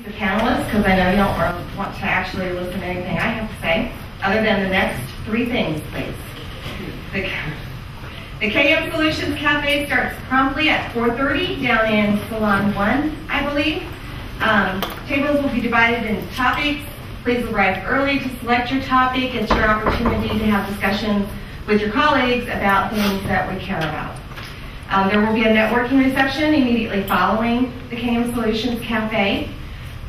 the panelists, because I know you don't want to actually listen to anything I have to say, other than the next three things, please. The KM Solutions Cafe starts promptly at 4:30 down in Salon 1, I believe. Tables will be divided into topics. Please arrive early to select your topic. It's your opportunity to have discussions with your colleagues about things that we care about. There will be a networking reception immediately following the KM Solutions Cafe.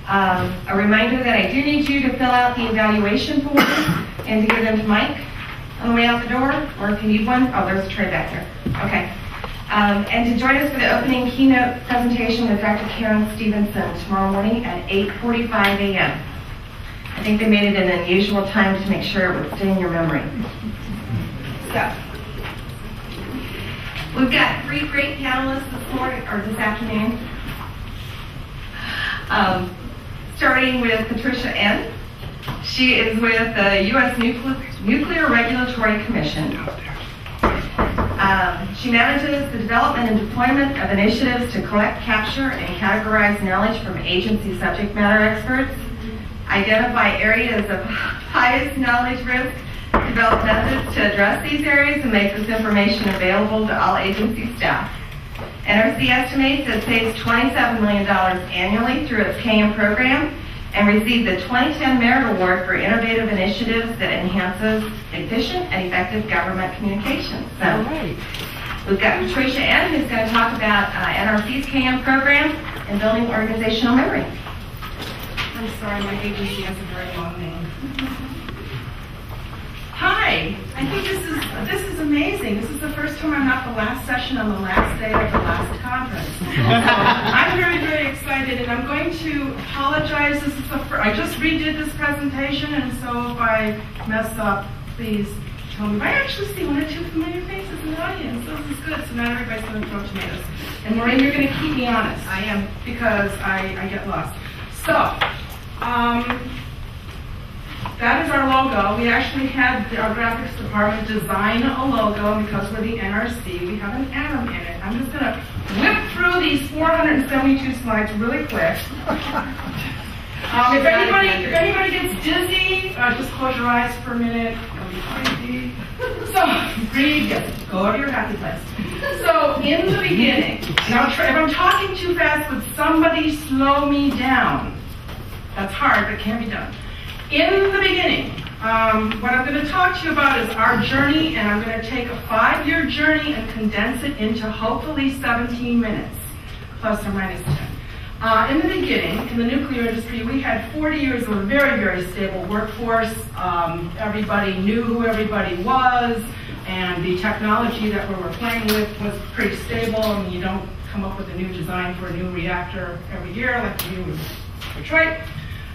A reminder that I do need you to fill out the evaluation form and to give them to Mike on the way out the door, or if you need one. Oh, there's a tray back there. Okay. And to join us for the opening keynote presentation with Dr. Karen Stevenson tomorrow morning at 8:45 a.m. I think they made it an unusual time to make sure it would stay in your memory. So, we've got three great panelists this morning, or this afternoon. Starting with Patricia N. She is with the U.S. Nuclear Regulatory Commission. She manages the development and deployment of initiatives to collect, capture, and categorize knowledge from agency subject matter experts, identify areas of highest knowledge risk, develop methods to address these areas, and make this information available to all agency staff. NRC estimates it saves $27 million annually through its KM program, and received the 2010 Merit Award for innovative initiatives that enhances efficient and effective government communication. So, we've got Patricia N., who's going to talk about NRC's KM program and building organizational memory. I'm sorry, my agency has a very long name. Hi, I think this is amazing. This is the first time I'm not the last session on the last day of the last conference. I'm very, very excited, and I'm going to apologize. This is I just redid this presentation, and so if I mess up, please tell me. I actually see one or two familiar faces in the audience. This is good, so not everybody's going to throw tomatoes. And Maureen, you're going to keep me honest. I am, because I get lost. So, that is our logo. We actually had our graphics department design a logo because we're the NRC. We have an atom in it. I'm just going to whip through these 472 slides really quick. If anybody gets dizzy, just close your eyes for a minute. It'll be crazy. So, breathe. Yes, go to your happy place. So, in the beginning, now if I'm talking too fast, would somebody slow me down? That's hard, but it can be done. In the beginning, what I'm going to talk to you about is our journey, and I'm going to take a 5-year journey and condense it into hopefully 17 minutes, plus or minus 10. In the beginning, in the nuclear industry, we had 40 years of a very, very stable workforce. Everybody knew who everybody was, and the technology that we were playing with was pretty stable. I mean, you don't come up with a new design for a new reactor every year like you do with Detroit.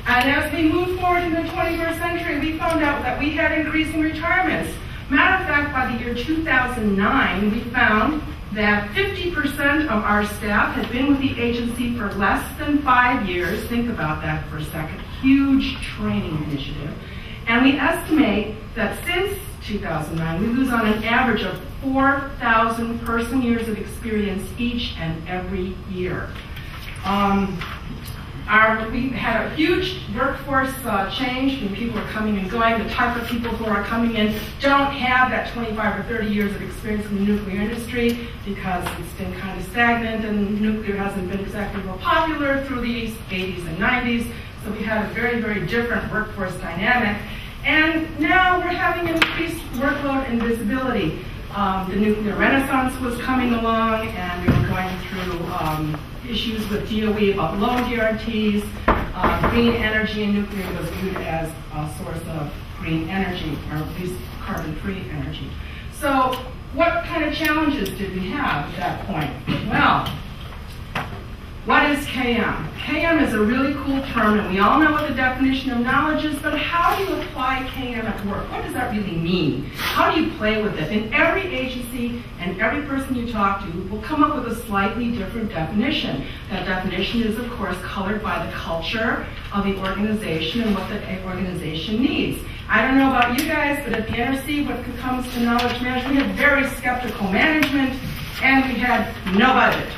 And as we moved forward in the 21st century, we found out that we had increasing retirements. Matter of fact, by the year 2009, we found that 50% of our staff had been with the agency for less than 5 years. Think about that for a second. Huge training initiative. And we estimate that since 2009, we lose on an average of 4,000 person years of experience each and every year. We had a huge workforce change when people are coming and going. The type of people who are coming in don't have that 25 or 30 years of experience in the nuclear industry because it's been kind of stagnant and nuclear hasn't been exactly real popular through the 80s and 90s. So we had a very, very different workforce dynamic. And now we're having increased workload and visibility. The nuclear renaissance was coming along, and we were going through issues with DOE about loan guarantees. Green energy in nuclear was viewed as a source of green energy, or at least carbon-free energy. So what kind of challenges did we have at that point? Well, what is KM? KM is a really cool term, and we all know what the definition of knowledge is, but how do you apply KM at work? What does that really mean? How do you play with it? And every agency and every person you talk to will come up with a slightly different definition. That definition is, of course, colored by the culture of the organization and what the organization needs. I don't know about you guys, but at the NRC, when it comes to knowledge management, we have very skeptical management, and we had no budget.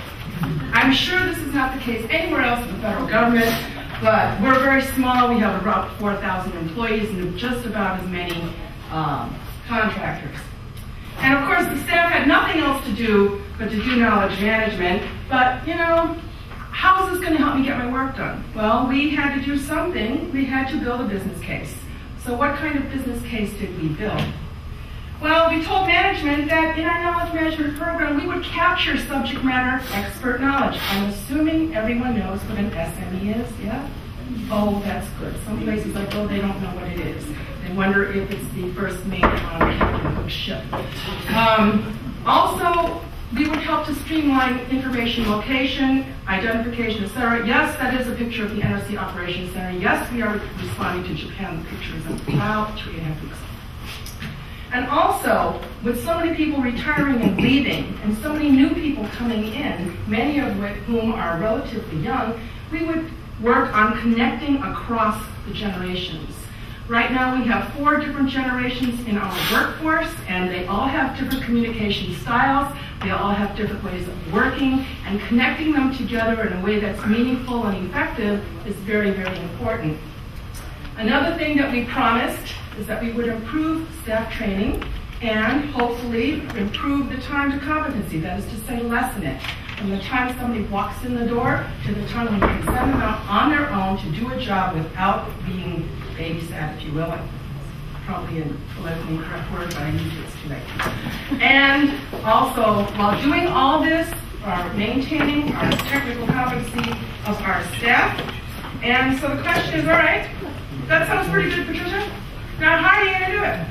I'm sure this is not the case anywhere else in the federal government, But we're very small. We have about 4,000 employees and just about as many contractors. And of course, the staff had nothing else to do but to do knowledge management. But, you know, how is this going to help me get my work done? Well, we had to do something. We had to build a business case. So what kind of business case did we build? Well, we told management that in our knowledge management program, we would capture subject matter expert knowledge. I'm assuming everyone knows what an SME is, yeah? Oh, that's good. Some places I go, they don't know what it is. They wonder if it's the first mate on a Captain Cook ship. Also, we would help to streamline information location, identification, etc. Yes, that is a picture of the NRC Operations Center. Yes, we are responding to Japan pictures of about 3.5 weeks. And also, with so many people retiring and leaving, and so many new people coming in, many of whom are relatively young, we would work on connecting across the generations. Right now, we have 4 different generations in our workforce, and they all have different communication styles. They all have different ways of working, and connecting them together in a way that's meaningful and effective is very, very important. Another thing that we promised is that we would improve staff training and hopefully improve the time to competency, that is to say, lessen it. From the time somebody walks in the door to the time when you can send them out on their own to do a job without being babysat, if you will. Probably a politically incorrect word, but I use it today. And also, while doing all this, maintaining our technical competency of our staff. And so the question is, all right, that sounds pretty good, Patricia. Now, how are you going to do it?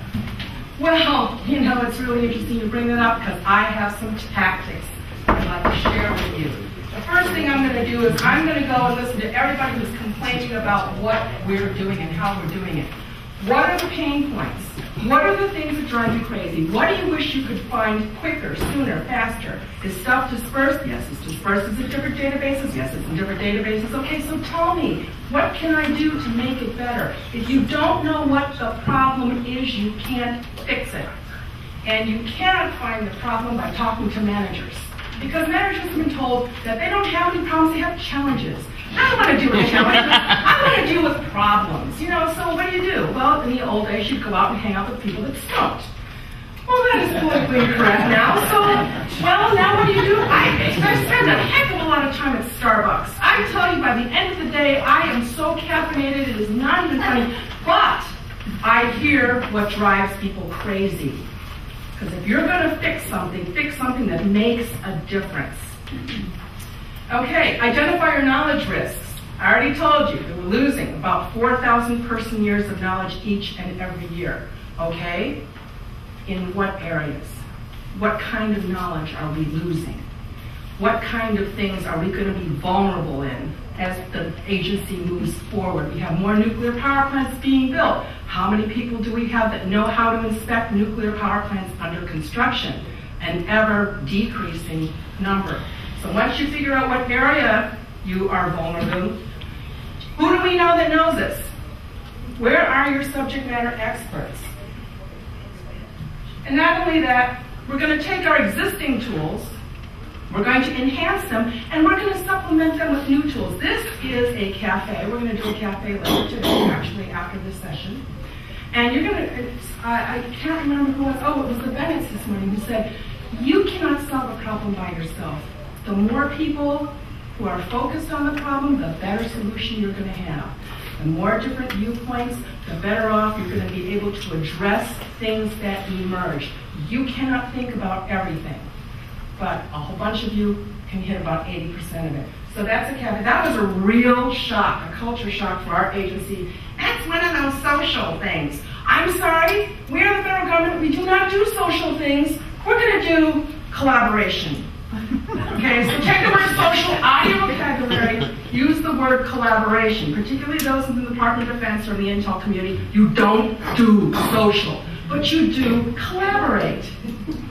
Well, you know, it's really interesting you bring that up because I have some tactics I'd like to share with you. The first thing I'm going to do is I'm going to go and listen to everybody who's complaining about what we're doing and how we're doing it. What are the pain points? What are the things that drive you crazy? What do you wish you could find quicker, sooner, faster? Is stuff dispersed? Yes, it's dispersed. Is it different databases? Yes, it's in different databases. Okay, so tell me, what can I do to make it better? If you don't know what the problem is, you can't fix it. And you cannot find the problem by talking to managers. Because managers have been told that they don't have any problems, they have challenges. I don't want to deal with challenges. I want to deal with problems. You know, so what do? Well, in the old days, you'd go out and hang out with people that smoked. Well, that is politically incorrect now. So, well, now what do? I spend a heck of a lot of time at Starbucks. I tell you, by the end of the day, I am so caffeinated, it is not even funny. But I hear what drives people crazy. Because if you're going to fix something that makes a difference. Okay, identify your knowledge risks. I already told you that we're losing about 4,000 person years of knowledge each and every year. Okay? In what areas? What kind of knowledge are we losing? What kind of things are we going to be vulnerable in as the agency moves forward? We have more nuclear power plants being built. How many people do we have that know how to inspect nuclear power plants under construction? An ever decreasing number. So once you figure out what area you are vulnerable, who do we know that knows this? Where are your subject matter experts? And not only that, we're going to take our existing tools, we're going to enhance them, and we're going to supplement them with new tools. This is a cafe. We're going to do a cafe later today, actually, after this session. And you're going to, I can't remember who it was. Oh, it was the Bennetts this morning who said, you cannot solve a problem by yourself. The more people who are focused on the problem, the better solution you're going to have. The more different viewpoints, the better off you're going to be able to address things that emerge. You cannot think about everything, but a whole bunch of you can hit about 80% of it. So that's a caveat. That was a real shock, a culture shock for our agency. That's one of those social things. I'm sorry, we are the federal government. We do not do social things. We're going to do collaboration. Okay, so take the word social out of your vocabulary, use the word collaboration, particularly those in the Department of Defense or the intel community. You don't do social, but you do collaborate.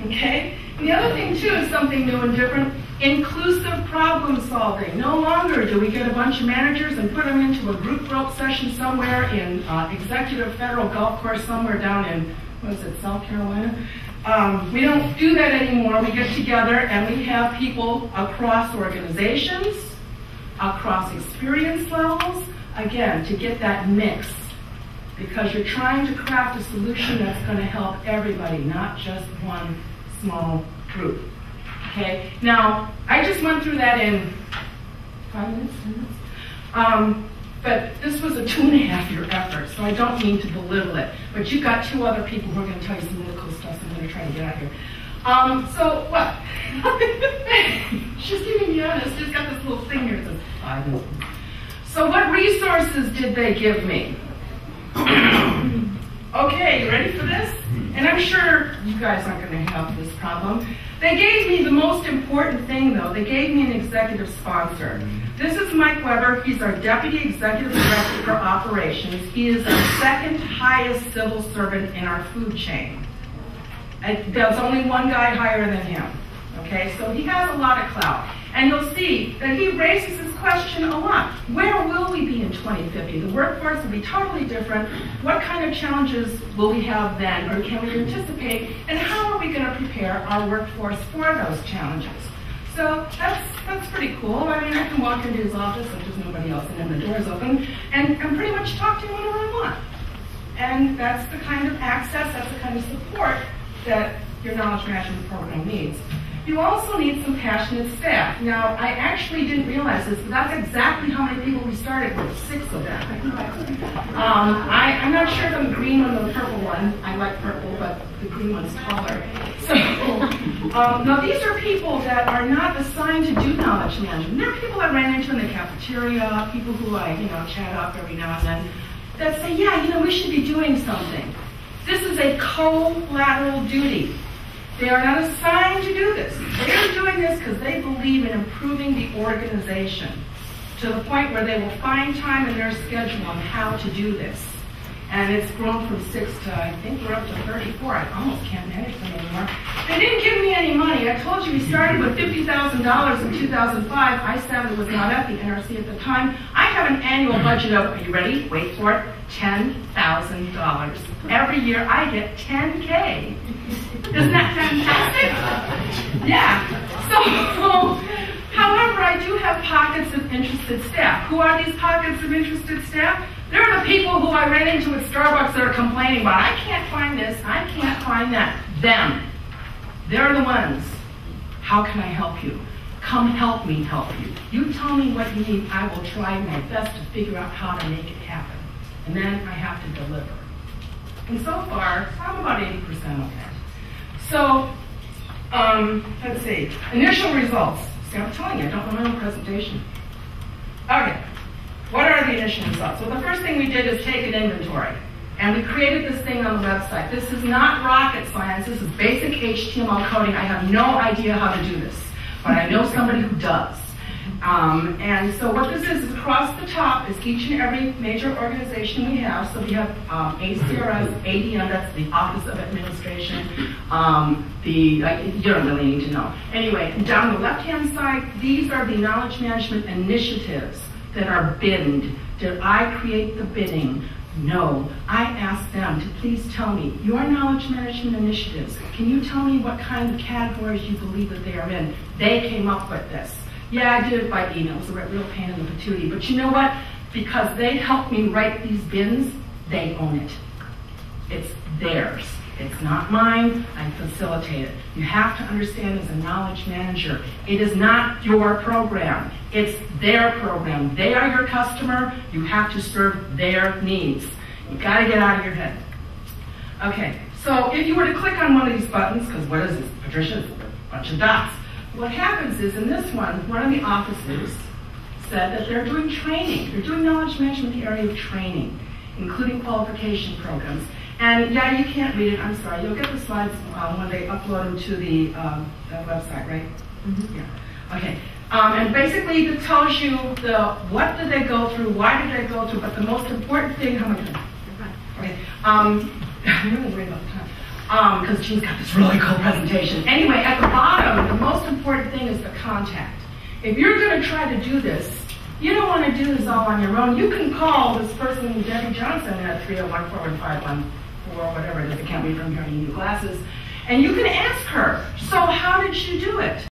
Okay? And the other thing, too, is something new and different, inclusive problem solving. No longer do we get a bunch of managers and put them into a group rope session somewhere in executive federal golf course somewhere down in, what is it, South Carolina? We don't do that anymore. We get together and we have people across organizations, across experience levels, again, to get that mix. Because you're trying to craft a solution that's going to help everybody, not just one small group. Okay? Now, I just went through that in 5 minutes, 10 minutes. But this was a 2.5-year effort, so I don't mean to belittle it. But you've got 2 other people who are going to tell you some really cool stuff, so I'm going to try to get out here. So what? She's giving me honest. She's got this little thing here that says 5 minutes. So what resources did they give me? Okay, you ready for this? And I'm sure you guys aren't going to have this problem. They gave me the most important thing, though. They gave me an executive sponsor. This is Mike Weber. He's our Deputy Executive Director for Operations. He is our 2nd highest civil servant in our food chain. There's only one guy higher than him. Okay, so he has a lot of clout. And you'll see that he raises this question a lot. Where will we be in 2050? The workforce will be totally different. What kind of challenges will we have then, or can we anticipate? And how are we going to prepare our workforce for those challenges? So that's pretty cool. I mean, I can walk into his office, if there's nobody else, and then the door's open, and pretty much talk to him whenever I want. And that's the kind of access, that's the kind of support that your knowledge management program needs. You also need some passionate staff. Now, I actually didn't realize this, but that's exactly how many people we started with, 6 of them. I'm not sure if I'm the green one or the purple one. I like purple, but the green one's taller. So, now these are people that are not assigned to do knowledge management. They're people I ran into in the cafeteria, people who I, chat up every now and then, that say, yeah, we should be doing something. This is a collateral duty. They are not assigned to do this. They are doing this because they believe in improving the organization to the point where they will find time in their schedule on how to do this. And it's grown from 6 to, I think we're up to 34. I almost can't manage them anymore. They didn't give me any money. I told you we started with $50,000 in 2005. I sadly was not at the NRC at the time. I have an annual budget of, are you ready? Wait for it, $10,000. Every year I get $10K. Isn't that fantastic? Yeah. So, however, I do have pockets of interested staff. Who are these pockets of interested staff? They're the people who I ran into at Starbucks that are complaining about, I can't find this, I can't find that. Them. They're the ones. How can I help you? Come help me help you. You tell me what you need, I will try my best to figure out how to make it happen. And then I have to deliver. And so far, I'm about 80% of that. So, let's see. Initial results. See, I'm telling you, I don't know my own presentation. Okay. What are the initial results? Well, the first thing we did is take an inventory. And we created this thing on the website. This is not rocket science. This is basic HTML coding. I have no idea how to do this. But I know somebody who does. And so what this is across the top is each and every major organization we have. So we have ACRS, ADM, that's the Office of Administration. You don't really need to know. Anyway, down the left-hand side, these are the knowledge management initiatives that are binned. Did I create the bidding? No. I asked them to please tell me your knowledge management initiatives. Can you tell me what kind of categories you believe that they are in? They came up with this. Yeah, I did it by email. It was a real pain in the patootie. But you know what? Because they helped me write these bins, they own it. It's theirs. It's not mine. I facilitate it. You have to understand as a knowledge manager, it is not your program. It's their program. They are your customer. You have to serve their needs. You've got to get out of your head. Okay, so if you were to click on one of these buttons, because what is this, Patricia? It's a bunch of dots. What happens is in this one of the offices said that they're doing training. They're doing knowledge management in the area of training, including qualification programs. And yeah, you can't read it. I'm sorry. You'll get the slides when they upload them to the website, right? Mm-hmm. Yeah. Okay. And basically, it tells you what did they go through, why did they go through, but the most important thing. How much? Okay. I'm really worried about the time because Jean's got this really cool presentation. Anyway, at the bottom, the most important thing is the contact. If you're going to try to do this, you don't want to do this all on your own. You can call this person, Debbie Johnson, at 301-415-14, whatever it is. I can't read from here. I need new glasses. And you can ask her, so how did you do it?